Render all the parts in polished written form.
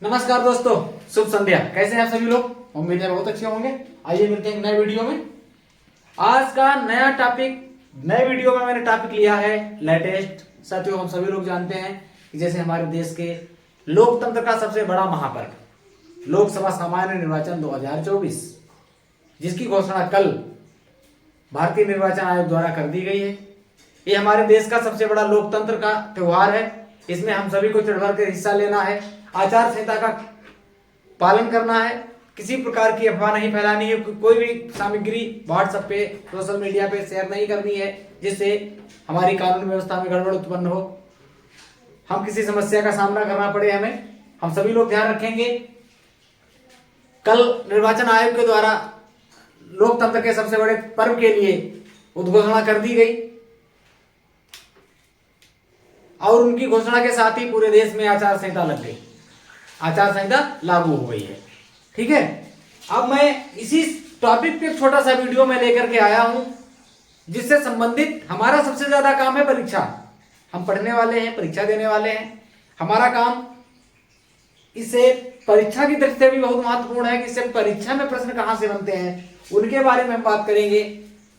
नमस्कार दोस्तों, शुभ संध्या। कैसे हैं आप सभी लोग? उम्मीद है बहुत अच्छे होंगे। आइए मिलते हैं एक नए वीडियो में। आज का नया टॉपिक, नए वीडियो में मैंने टॉपिक लिया है लेटेस्ट। साथियों, हम सभी लोग जानते हैं कि जैसे हमारे देश के लोकतंत्र का सबसे बड़ा महापर्व लोकसभा सामान्य निर्वाचन 2024, जिसकी घोषणा कल भारतीय निर्वाचन आयोग द्वारा कर दी गई है। ये हमारे देश का सबसे बड़ा लोकतंत्र का त्योहार है। इसमें हम सभी को चढ़ बढ़ कर हिस्सा लेना है, आचार संहिता का पालन करना है, किसी प्रकार की अफवाह नहीं फैलानी है, कोई भी सामग्री व्हाट्सएप पे, सोशल मीडिया पे शेयर नहीं करनी है जिससे हमारी कानून व्यवस्था में गड़बड़ उत्पन्न हो, हम किसी समस्या का सामना करना पड़े हमें। हम सभी लोग ध्यान रखेंगे। कल निर्वाचन आयोग के द्वारा लोकतंत्र के सबसे बड़े पर्व के लिए उद्घोषणा कर दी गई और उनकी घोषणा के साथ ही पूरे देश में आचार संहिता लग गई, आचार संहिता लागू हो गई है। ठीक है, अब मैं इसी टॉपिक पे एक छोटा सा वीडियो में लेकर के आया हूं जिससे संबंधित हमारा सबसे ज्यादा काम है परीक्षा। हम पढ़ने वाले हैं, परीक्षा देने वाले हैं। हमारा काम इससे परीक्षा की दृष्टि से भी बहुत महत्वपूर्ण है कि इससे परीक्षा में प्रश्न कहां से बनते हैं, उनके बारे में हम बात करेंगे।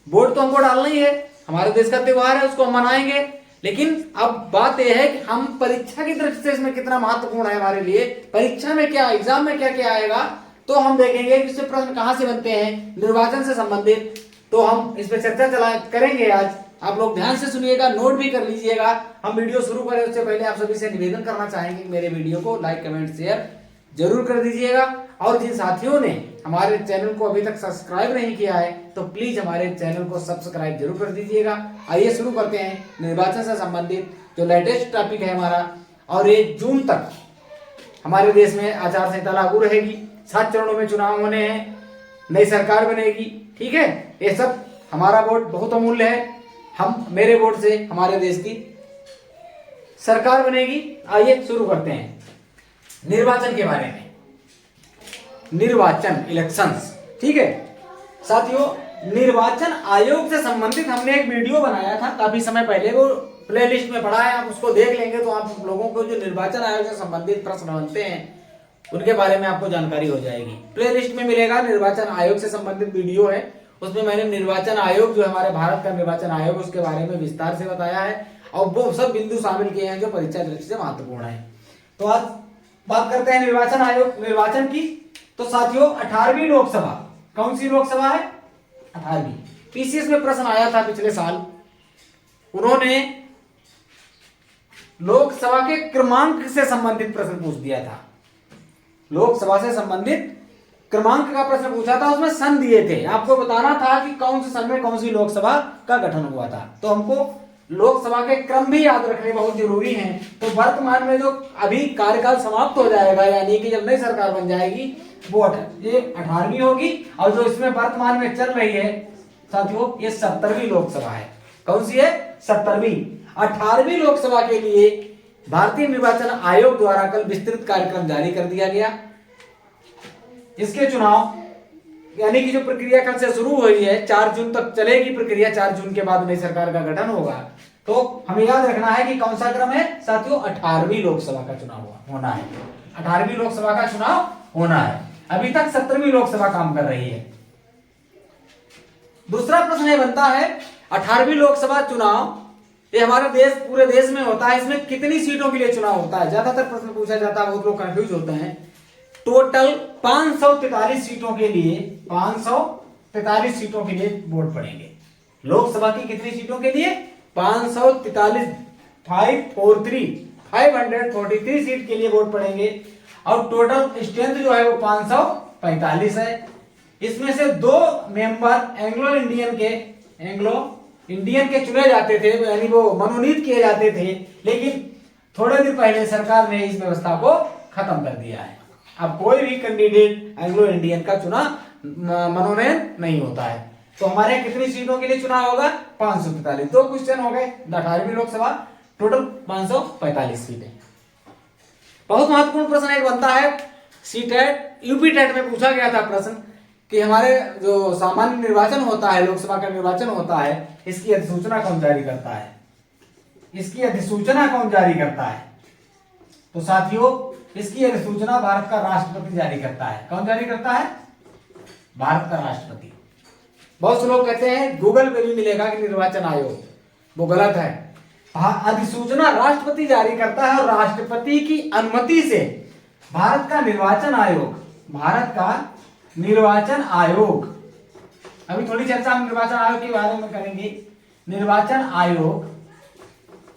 वोट तो हमको डालना ही है, हमारे देश का त्योहार है, उसको हम मनाएंगे। लेकिन अब बात यह है कि हम परीक्षा की दृष्टि से इसमें कितना महत्वपूर्ण है हमारे लिए, परीक्षा में क्या, एग्जाम में क्या क्या आएगा, तो हम देखेंगे कि इससे प्रश्न कहां से बनते हैं निर्वाचन से संबंधित। तो हम इस पर चर्चा करेंगे आज। आप लोग ध्यान से सुनिएगा, नोट भी कर लीजिएगा। हम वीडियो शुरू करें उससे पहले आप सभी से निवेदन करना चाहेंगे कि मेरे वीडियो को लाइक, कमेंट, शेयर जरूर कर दीजिएगा। और जिन साथियों ने हमारे चैनल को अभी तक सब्सक्राइब नहीं किया है तो प्लीज हमारे चैनल को सब्सक्राइब जरूर कर दीजिएगा। आइए शुरू करते हैं निर्वाचन से संबंधित जो लेटेस्ट टॉपिक है हमारा। और ये जून तक हमारे देश में आचार संहिता लागू रहेगी। 7 चरणों में चुनाव होने हैं, नई सरकार बनेगी। ठीक है, ये सब हमारा वोट बहुत अमूल्य है। हम मेरे वोट से हमारे देश की सरकार बनेगी। आइए शुरू करते हैं निर्वाचन के बारे में। निर्वाचन, इलेक्शंस। ठीक है साथियों, निर्वाचन आयोग से संबंधित हमने एक वीडियो बनाया था काफी समय पहले, वो प्लेलिस्ट में पड़ा है, आप उसको देख लेंगे तो आप लोगों को जो निर्वाचन आयोग से संबंधित प्रश्न बनते हैं उनके बारे में आपको जानकारी हो जाएगी। प्लेलिस्ट में मिलेगा, निर्वाचन आयोग से संबंधित वीडियो है, उसमें मैंने निर्वाचन आयोग जो हमारे भारत का निर्वाचन आयोग उसके बारे में विस्तार से बताया है और वो सब बिंदु शामिल किए हैं जो परीक्षा दृष्टि से महत्वपूर्ण है। तो आज बात करते हैं निर्वाचन आयोग, निर्वाचन की। तो साथियों, 18वीं लोकसभा, कौन सी लोकसभा है? 18वीं। पीसीएस में प्रश्न आया था पिछले साल, उन्होंने लोकसभा के क्रमांक से संबंधित प्रश्न पूछ दिया था। लोकसभा से संबंधित क्रमांक का प्रश्न पूछा था, उसमें सन दिए थे, आपको बताना था कि कौन से सन में कौन सी लोकसभा का गठन हुआ था। तो हमको लोकसभा के क्रम भी याद रखने बहुत जरूरी हैं। तो वर्तमान में जो अभी कार्यकाल समाप्त हो जाएगा, यानी कि जब नई सरकार बन जाएगी, वो ये 18वीं होगी। और जो इसमें वर्तमान में चल रही है साथियों, ये 70वीं लोकसभा है। कौन सी है? 70वीं। 18वीं लोकसभा के लिए भारतीय निर्वाचन आयोग द्वारा कल विस्तृत कार्यक्रम जारी कर दिया गया। इसके चुनाव यानी कि जो प्रक्रिया कल से शुरू हुई है, 4 जून तक चलेगी प्रक्रिया। 4 जून के बाद नई सरकार का गठन होगा। तो हमें याद रखना है कि कौन सा क्रम है साथियों? 18वीं लोकसभा का चुनाव होना है। 18वीं लोकसभा का चुनाव होना है। अभी तक 17वीं लोकसभा काम कर रही है। दूसरा प्रश्न ये बनता है, 18वीं लोकसभा चुनाव ये हमारे देश, पूरे देश में होता है, इसमें कितनी सीटों के लिए चुनाव होता है? ज्यादातर प्रश्न पूछा जाता है, बहुत लोग कंफ्यूज होते हैं। टोटल 543 सीटों के लिए, 543 सीटों के लिए वोट पड़ेंगे। लोकसभा की कितनी सीटों के लिए? 543, 543 सीट के लिए वोट पड़ेंगे। और टोटल स्ट्रेंथ जो है वो 545 है। इसमें से 2 मेंबर एंग्लो इंडियन के चुने जाते थे, यानी वो मनोनीत किए जाते थे। लेकिन थोड़े दिन पहले सरकार ने इस व्यवस्था को खत्म कर दिया है। अब कोई भी कैंडिडेट एंग्लो इंडियन का चुना मनोनयन नहीं होता है। तो हमारे यहाँ कितनी सीटों के लिए चुनाव होगा? 543। 2 क्वेश्चन हो गए। 18वीं लोकसभा टोटल 545 सीटें। बहुत महत्वपूर्ण प्रश्न एक बनता है, सीटेट, यूपी टेट में पूछा गया था प्रश्न कि हमारे जो सामान्य निर्वाचन होता है, लोकसभा का निर्वाचन होता है, इसकी अधिसूचना कौन जारी करता है? इसकी अधिसूचना कौन जारी करता है? तो साथियों, इसकी अधिसूचना भारत का राष्ट्रपति जारी करता है। कौन जारी करता है? भारत का राष्ट्रपति। बहुत से लोग कहते हैं गूगल पे भी मिलेगा कि निर्वाचन आयोग, वो गलत है। अधिसूचना राष्ट्रपति जारी करता है और राष्ट्रपति की अनुमति से भारत का निर्वाचन आयोग, अभी थोड़ी चर्चा हम निर्वाचन आयोग के बारे में करेंगे। निर्वाचन आयोग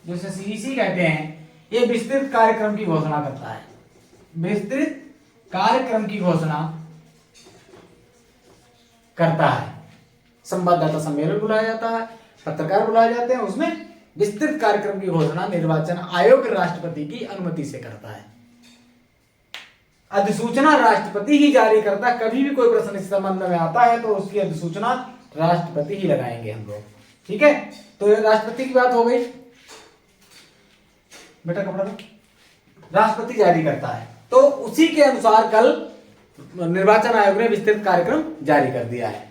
जिसे सीईसी कहते हैं, ये विस्तृत कार्यक्रम की घोषणा करता है। विस्तृत कार्यक्रम की घोषणा करता है। संवाददाता सम्मेलन बुलाया जाता है, पत्रकार बुलाए जाते हैं, उसमें विस्तृत कार्यक्रम की घोषणा निर्वाचन आयोग राष्ट्रपति की अनुमति से करता है। अधिसूचना राष्ट्रपति ही जारी करता है। कभी भी कोई प्रश्न इस संबंध में आता है तो उसकी अधिसूचना राष्ट्रपति ही लगाएंगे हम लोग। ठीक है, तो राष्ट्रपति की बात हो गई। बेटा कपड़ा दो। राष्ट्रपति जारी करता है, तो उसी के अनुसार कल निर्वाचन आयोग ने विस्तृत कार्यक्रम जारी कर दिया है।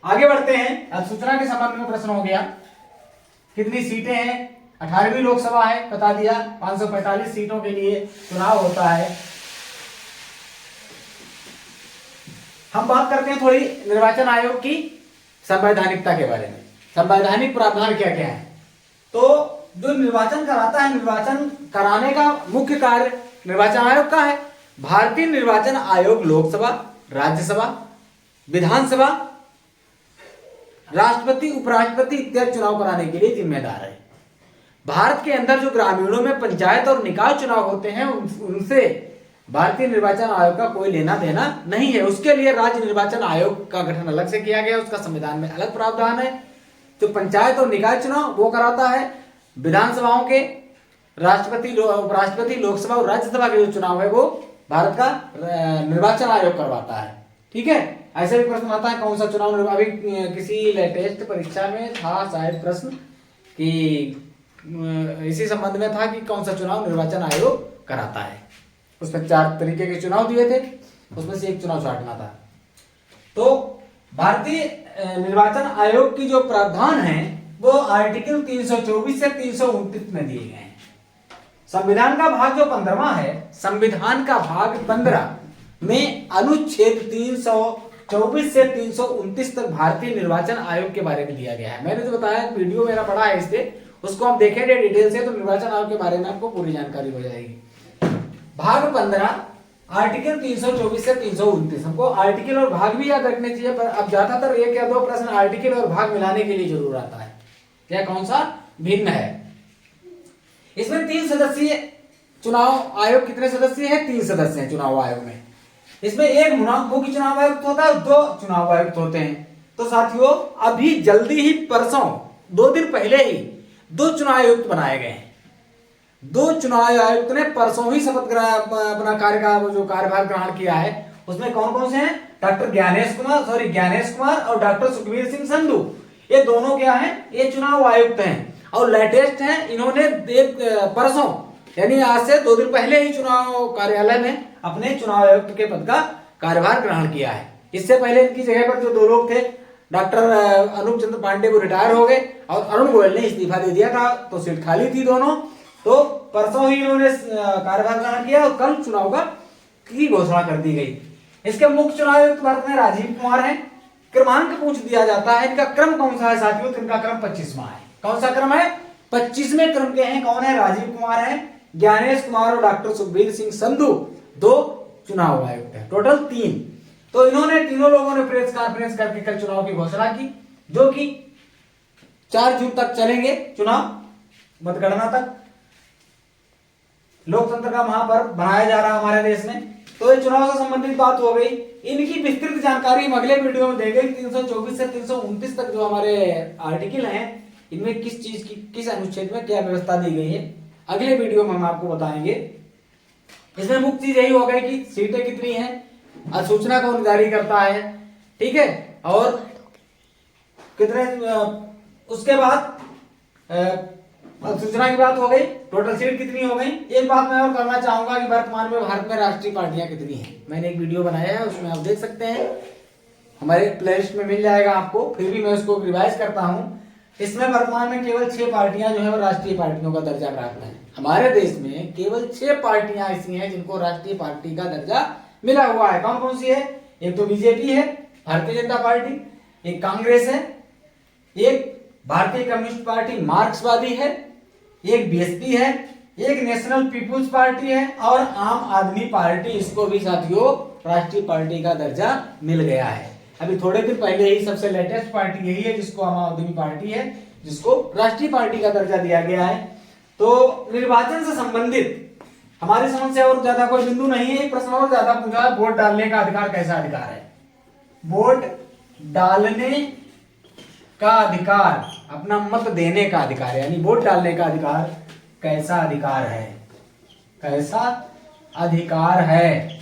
आगे बढ़ते हैं। अधिसूचना के संबंध में प्रश्न हो गया, कितनी सीटें हैं? 18वीं लोकसभा है, बता दिया। 545 सीटों के लिए चुनाव होता है। हम बात करते हैं थोड़ी निर्वाचन आयोग की संवैधानिकता के बारे में। संवैधानिक प्रावधान क्या क्या है? तो जो निर्वाचन कराता है, निर्वाचन कराने का मुख्य कार्य निर्वाचन आयोग का है। भारतीय निर्वाचन आयोग लोकसभा, राज्यसभा, विधानसभा, राष्ट्रपति, उपराष्ट्रपति इत्यादि चुनाव कराने के लिए जिम्मेदार है। भारत के अंदर जो ग्रामीणों में पंचायत और निकाय चुनाव होते हैं उनसे भारतीय निर्वाचन आयोग का कोई लेना देना नहीं है। उसके लिए राज्य निर्वाचन आयोग का गठन अलग से किया गया, उसका संविधान में अलग प्रावधान है। जो पंचायत और निकाय चुनाव वो कराता है। विधानसभाओं के राष्ट्रपति, उपराष्ट्रपति, लोकसभा और राज्यसभा के जो चुनाव है वो भारत का निर्वाचन आयोग करवाता है। ठीक है, ऐसे भी प्रश्न आता है कौन सा चुनाव, अभी किसी लेटेस्ट परीक्षा में था शायद प्रश्न कि इसी संबंध में था कि कौन सा चुनाव निर्वाचन आयोग कराता है। उसमें 4 तरीके के चुनाव दिए थे, उसमें से एक चुनाव छांटना था। तो भारतीय निर्वाचन आयोग की जो प्रावधान है वो आर्टिकल 324 से 329 में दिए गए हैं। संविधान का भाग जो 15वां है, संविधान का भाग 15 में अनुच्छेद 324 से 329 तक भारतीय निर्वाचन आयोग के बारे में दिया गया है। मैंने जो बताया वीडियो मेरा पड़ा है इस पे, उसको आप देखेंगे डिटेल से तो निर्वाचन आयोग के बारे में आपको पूरी जानकारी हो जाएगी। भाग 15 आर्टिकल 324 से 329, हमको आर्टिकल और भाग भी याद रखने चाहिए, पर अब ज्यादातर एक या दो प्रश्न आर्टिकल और भाग मिलाने के लिए जरूर आता है, क्या कौन सा भिन्न है। इसमें 3 सदस्यीय चुनाव आयोग, कितने सदस्य हैं? 3 सदस्य हैं चुनाव आयोग में। इसमें एक मुख्य चुनाव आयुक्त होता है, 2 चुनाव आयुक्त होते हैं। तो साथियों अभी जल्दी ही परसों 2 दिन पहले ही 2 चुनाव आयुक्त बनाए गए हैं। 2 चुनाव आयुक्त ने परसों ही शपथ अपना कार्यभार ग्रहण किया है। उसमें कौन कौन से हैं? डॉक्टर ज्ञानेश कुमार और डॉक्टर सुखबीर सिंह संधू। ये दोनों क्या हैं? ये चुनाव आयुक्त हैं और लेटेस्ट हैं। इन्होंने परसों यानी आज से 2 दिन पहले ही चुनाव कार्यालय में अपने चुनाव आयुक्त के पद का कार्यभार ग्रहण किया है। इससे पहले इनकी जगह पर जो 2 लोग थे, डॉक्टर अनूप चंद्र पांडे वो रिटायर हो गए और अरुण गोयल ने इस्तीफा दे दिया था, तो सीट खाली थी दोनों। तो परसों ही इन्होंने कार्यभार ग्रहण किया और कल चुनाव की घोषणा कर दी गई। इसके मुख्य चुनाव आयुक्त भारत में राजीव कुमार हैं। क्रमांक पूछ दिया जाता है, इनका क्रम कौन सा है साथियों? तो इनका क्रम 25वां है। कौन सा क्रम है? 25वें क्रम के हैं। कौन है? राजीव कुमार है, ज्ञानेश कुमार और डॉक्टर सुखबीर सिंह संधू 2 चुनाव आयुक्त है, टोटल 3। तो इन्होंने तीनों लोगों ने प्रेस कॉन्फ्रेंस करके कल चुनाव की घोषणा की, जो कि 4 जून तक चलेंगे चुनाव मतगणना तक। लोकतंत्र का महापर्व बनाया जा रहा है हमारे देश में। तो ये चुनाव से संबंधित बात हो गई। इनकी विस्तृत जानकारी हम अगले वीडियो में देंगे। 324 से 329 तक जो हमारे आर्टिकल हैं, इनमें किस चीज की, किस अनुच्छेद में क्या व्यवस्था दी गई है, अगले वीडियो में हम आपको बताएंगे। इसमें मुख्य चीज यही हो गई कि सीटें कितनी हैं, अधिसूचना कौन जारी करता है, ठीक है, और कितने, उसके बाद अधिसूचना की बात हो गई, टोटल सीट कितनी हो गई। एक बात मैं और करना चाहूंगा कि वर्तमान में भारत में राष्ट्रीय पार्टियां कितनी हैं। मैंने एक वीडियो बनाया है, उसमें आप देख सकते हैं, हमारे प्लेलिस्ट में मिल जाएगा आपको। फिर भी मैं उसको रिवाइज करता हूं। इसमें वर्तमान में केवल 6 पार्टियां जो है वो राष्ट्रीय पार्टियों का दर्जा प्राप्त है। हमारे देश में केवल 6 पार्टियां ऐसी हैं जिनको राष्ट्रीय पार्टी का दर्जा मिला हुआ है। कौन कौन सी है? एक तो बीजेपी है, भारतीय जनता पार्टी, एक कांग्रेस है, एक भारतीय कम्युनिस्ट पार्टी मार्क्सवादी है, एक बीएसपी है, एक नेशनल पीपुल्स पार्टी है और आम आदमी पार्टी। इसको भी साथियों राष्ट्रीय पार्टी का दर्जा मिल गया है। अभी थोड़े दिन पहले ही सबसे लेटेस्ट पार्टी यही है जिसको आम आदमी पार्टी है, जिसको राष्ट्रीय पार्टी का दर्जा दिया गया है। तो निर्वाचन से संबंधित हमारी समझ से और ज्यादा कोई बिंदु नहीं है। एक प्रश्न और ज्यादा पूछा, वोट डालने का अधिकार कैसा अधिकार है? वोट डालने का अधिकार, अपना मत देने का अधिकार, यानी वोट डालने का अधिकार कैसा अधिकार है? कैसा अधिकार है?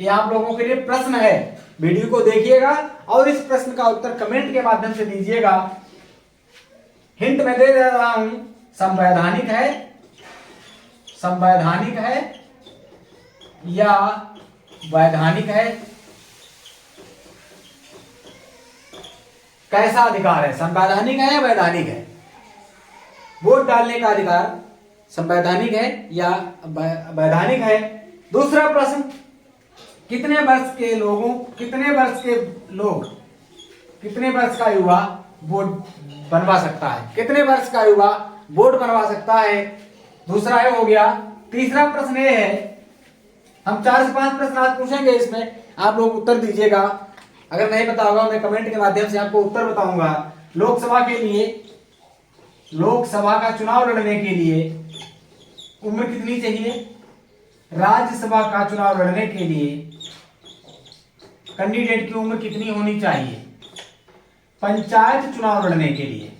ये आप लोगों के लिए प्रश्न है। वीडियो को देखिएगा और इस प्रश्न का उत्तर कमेंट के माध्यम से दीजिएगा। हिंट मैं दे रहा हूं, संवैधानिक है, संवैधानिक है या वैधानिक है? कैसा अधिकार है? संवैधानिक है या वैधानिक है? वोट डालने का अधिकार संवैधानिक है या वैधानिक है? दूसरा प्रश्न, कितने वर्ष के लोग, कितने वर्ष का युवा वोट बनवा सकता है? कितने वर्ष का युवा वोट बनवा सकता है? दूसरा है हो गया। तीसरा प्रश्न ये है, हम 4 से 5 प्रश्न आज पूछेंगे, इसमें आप लोग उत्तर दीजिएगा। अगर नहीं पता होगा मैं कमेंट के माध्यम से आपको उत्तर बताऊंगा। लोकसभा के लिए, लोकसभा का चुनाव लड़ने के लिए उम्र कितनी चाहिए? राज्यसभा का चुनाव लड़ने के लिए कैंडिडेट की उम्र कितनी होनी चाहिए? पंचायत चुनाव लड़ने के लिए,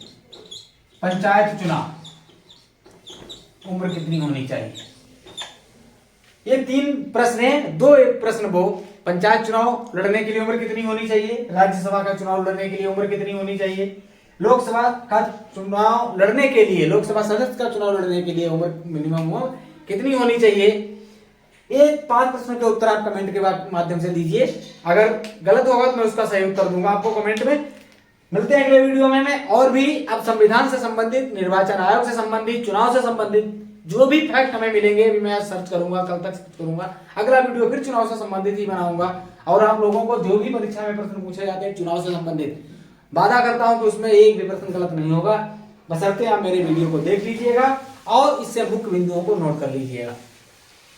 पंचायत चुनाव उम्र कितनी होनी चाहिए? ये 3 प्रश्न हैं, 2 एक प्रश्न वो। पंचायत चुनाव लड़ने के लिए उम्र कितनी होनी चाहिए? राज्यसभा का चुनाव लड़ने के लिए उम्र कितनी होनी चाहिए? लोकसभा का चुनाव लड़ने के लिए, लोकसभा सदस्य का चुनाव लड़ने के लिए उम्र मिनिमम कितनी होनी चाहिए? ये 5 प्रश्नों के उत्तर आप कमेंट के माध्यम से दीजिए। अगर गलत होगा तो मैं उसका सही उत्तर दूंगा आपको कमेंट में। मिलते हैं अगले वीडियो में। मैं और भी अब संविधान से संबंधित, निर्वाचन आयोग से संबंधित, चुनाव से संबंधित जो भी फैक्ट हमें मिलेंगे अभी मैं सर्च करूंगा, कल तक सर्च करूंगा। अगला वीडियो फिर चुनाव से संबंधित ही बनाऊंगा और आप लोगों को जो भी परीक्षा में प्रश्न पूछे जाते हैं चुनाव से संबंधित, वादा करता हूं कि उसमें एक भी प्रश्न गलत नहीं होगा। बशर्ते आप मेरे वीडियो को देख लीजिएगा और इससे मुख्य बिंदुओं को नोट कर लीजिएगा।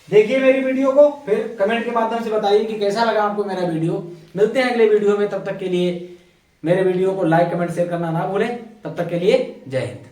देखिए मेरी वीडियो को, फिर कमेंट के माध्यम से बताइए कि कैसा लगा आपको मेरा वीडियो। मिलते हैं अगले वीडियो में, तब तक के लिए मेरे वीडियो को लाइक कमेंट शेयर करना ना भूलें। तब तक के लिए जय हिंद।